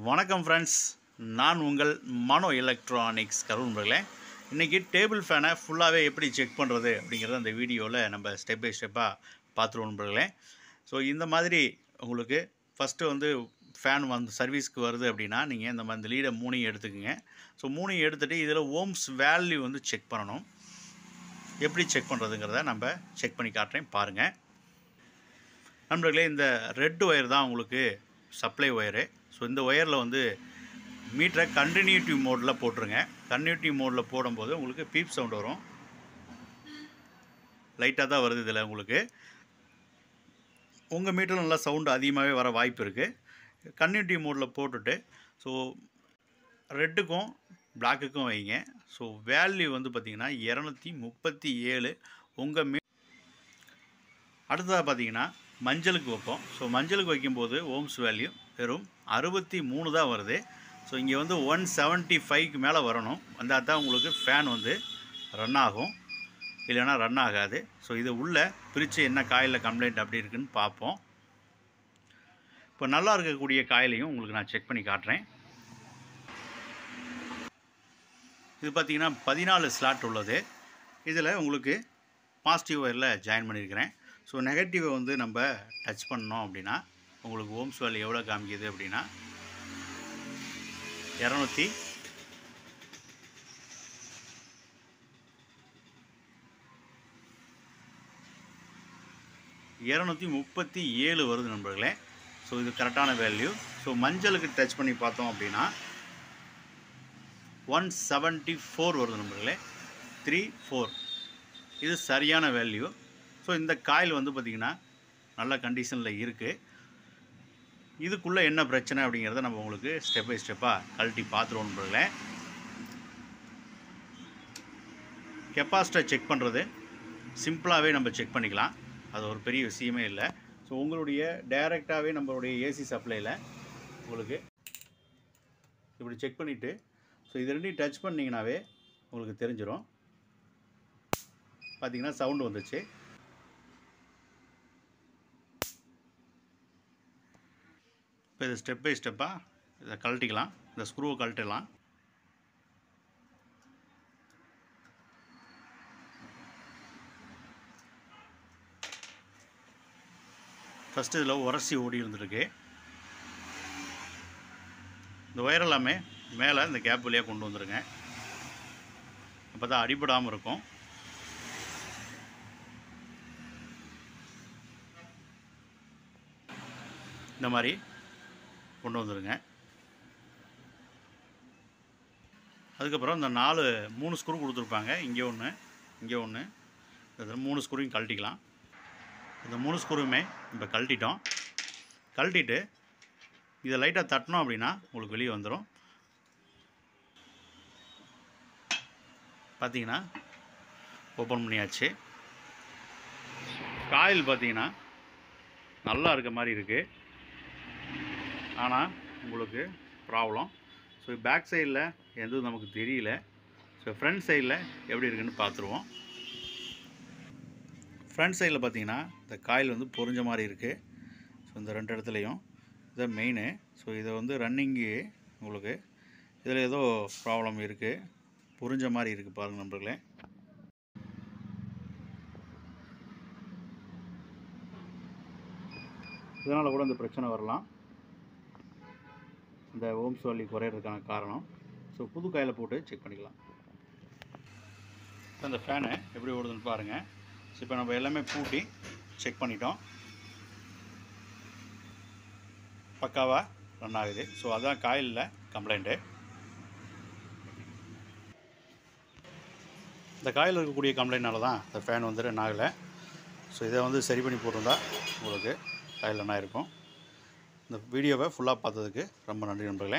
வணக்கம் ஃப்ரெண்ட்ஸ், நான் உங்கள் மனோ எலக்ட்ரானிக்ஸ் கரூர் நண்பர்களே. இன்றைக்கி டேபிள் ஃபேனை ஃபுல்லாகவே எப்படி செக் பண்ணுறது அப்படிங்கிறத அந்த வீடியோவில் நம்ம ஸ்டெப் பை ஸ்டெப்பாக பார்த்துருவோம் நண்பர்களே. ஸோ இந்த மாதிரி உங்களுக்கு ஃபஸ்ட்டு ஃபேன் சர்வீஸ்க்கு வருது அப்படின்னா நீங்கள் இந்த மாதிரி லீடை மூணையும் எடுத்துக்கோங்க. ஸோ மூணையும் எடுத்துகிட்டு இதில் ஓம்ஸ் வேல்யூ செக் பண்ணணும். எப்படி செக் பண்ணுறதுங்கிறத நம்ம செக் பண்ணி காட்டுறேன் பாருங்கள் நண்பர்களே. இந்த ரெட் ஒயர் தான் உங்களுக்கு சப்ளை ஒயரு. ஸோ இந்த ஒயரில் மீட்டரை கண்டினியூட்டி மோடில் போட்டுருங்க. கண்டினியூட்டி மோடில் போடும்போது உங்களுக்கு பீப் சவுண்ட் வரும். லைட்டாக தான் வருது. இதில் உங்களுக்கு உங்கள் மீட்டரில் நல்லா சவுண்டு அதிகமாகவே வர வாய்ப்பு இருக்குது. கண்டினியூட்டி மோடில் போட்டுட்டு ஸோ ரெட்டுக்கும் பிளாக்குக்கும் வைங்க. ஸோ வேல்யூ பார்த்திங்கன்னா 237 உங்கள் அடுத்ததாக பார்த்திங்கன்னா மஞ்சளுக்கு வைப்போம். ஸோ மஞ்சளுக்கு வைக்கும்போது ஓம்ஸ் வேல்யூ வெறும் 63 தான் வருது. ஸோ இங்கே 175க்கு மேலே வரணும். வந்தால் தான் உங்களுக்கு ஃபேன் ரன் ஆகும், இல்லைன்னா ரன் ஆகாது. ஸோ இது உள்ளே பிரித்து என்ன காயில் கம்ப்ளைண்ட் அப்படி இருக்குதுன்னு பார்ப்போம். இப்போ நல்லா இருக்கக்கூடிய காயிலையும் உங்களுக்கு நான் செக் பண்ணி காட்டுறேன். இது பார்த்திங்கன்னா 14 ஸ்லாட் உள்ளது. இதில் உங்களுக்கு பாசிட்டிவ் ஒயரில் ஜாயின் பண்ணியிருக்கிறேன். ஸோ நெகட்டிவை நம்ம டச் பண்ணோம் அப்படின்னா உங்களுக்கு ஓம்ஸ் வேல்யூ எவ்வளோ காமிக்குது அப்படின்னா 237 வருது நண்பர்களே. ஸோ இது கரெக்டான வேல்யூ. ஸோ மஞ்சளுக்கு டச் பண்ணி பார்த்தோம் அப்படின்னா 174 வருது நண்பர்களே. 34 இது சரியான வேல்யூ. ஸோ இந்த காயில் பார்த்திங்கன்னா நல்ல கண்டிஷனில் இருக்குது. இதுக்குள்ளே என்ன பிரச்சனை அப்படிங்கிறத நம்ம உங்களுக்கு ஸ்டெப் பை ஸ்டெப்பாக கழட்டி பார்த்துருவோம் நண்பர்களே. கெப்பாசிட்டர் செக் பண்ணுறது சிம்பிளாகவே நம்ம செக் பண்ணிக்கலாம். அது ஒரு பெரிய விஷயமே இல்லை. ஸோ உங்களுடைய டைரெக்டாகவே நம்மளுடைய ஏசி சப்ளையில் உங்களுக்கு இப்படி செக் பண்ணிவிட்டு ஸோ இது ரெண்டையும் டச் பண்ணிங்கனாவே உங்களுக்கு தெரிஞ்சிடும். பார்த்திங்கன்னா சவுண்டு வந்துச்சு. இப்போ இதை ஸ்டெப் பை ஸ்டெப்பாக இதை கழட்டிக்கலாம். இந்த ஸ்க்ரூவை கழட்டிடலாம். ஃபஸ்ட்டு இதில் உரசி ஓடி இருந்துருக்கு. இந்த ஒயர் எல்லாமே மேலே இந்த கேப் வழியாக கொண்டு வந்துடுங்க. அப்போ தான் அடிபடாமல் இருக்கும். இந்த மாதிரி கொண்டு வந்துடுங்க. அதுக்கப்புறம் இந்த 3 ஸ்க்ரூ கொடுத்துருப்பாங்க. இங்கே ஒன்று, இங்கே ஒன்று, இதில் 3 ஸ்க்ரூவையும் கழட்டிக்கலாம். இந்த 3 ஸ்க்ரூவுமே இப்போ கழட்டிட்டோம். கழட்டிட்டு இதை லைட்டாக தட்டினோம் அப்படின்னா உங்களுக்கு வெளியே வந்துடும். பார்த்திங்கன்னா ஓப்பன் பண்ணியாச்சு. காயில் பார்த்திங்கன்னா நல்லா இருக்க மாதிரி இருக்குது. ஆனால் உங்களுக்கு ப்ராப்ளம். ஸோ பேக் சைடில் எதுவும் நமக்கு தெரியல. ஸோ ஃப்ரண்ட் சைடில் எப்படி இருக்குன்னு பார்த்துருவோம். ஃப்ரண்ட் சைடில் பார்த்திங்கன்னா இந்த காயில் பொரிஞ்ச மாதிரி இருக்குது. ஸோ இந்த 2 இடத்துலையும் இதை மெயினு. ஸோ இதை ரன்னிங்கு உங்களுக்கு இதில் ஏதோ ப்ராப்ளம் இருக்குது, புரிஞ்ச மாதிரி இருக்குது பாருங்கள் நண்பர்களே. இதனால் கூட இந்த பிரச்சனை வரலாம், இந்த ஓம்ஸ் வேல்யூ குறையிறதுக்கான காரணம். ஸோ புது காயில் போட்டு செக் பண்ணிக்கலாம். இப்போ இந்த ஃபேனு எப்படி ஓடுதுன்னு பாருங்கள். ஸோ இப்போ நம்ம எல்லாமே பூட்டி செக் பண்ணிட்டோம். பக்காவாக ரன் ஆகுது. ஸோ அதுதான் காயிலில் கம்ப்ளைண்ட்டு. இந்த காயில் இருக்கக்கூடிய கம்ப்ளைண்ட்னால தான் இந்த ஃபேன் ரன் ஆகலை. ஸோ இதை சரி பண்ணி போட்டிருந்தா உங்களுக்கு காயில் ரன் ஆகிருக்கும். இந்த வீடியோவை ஃபுல்லாக பார்த்ததுக்கு ரொம்ப நன்றி நண்பர்களே.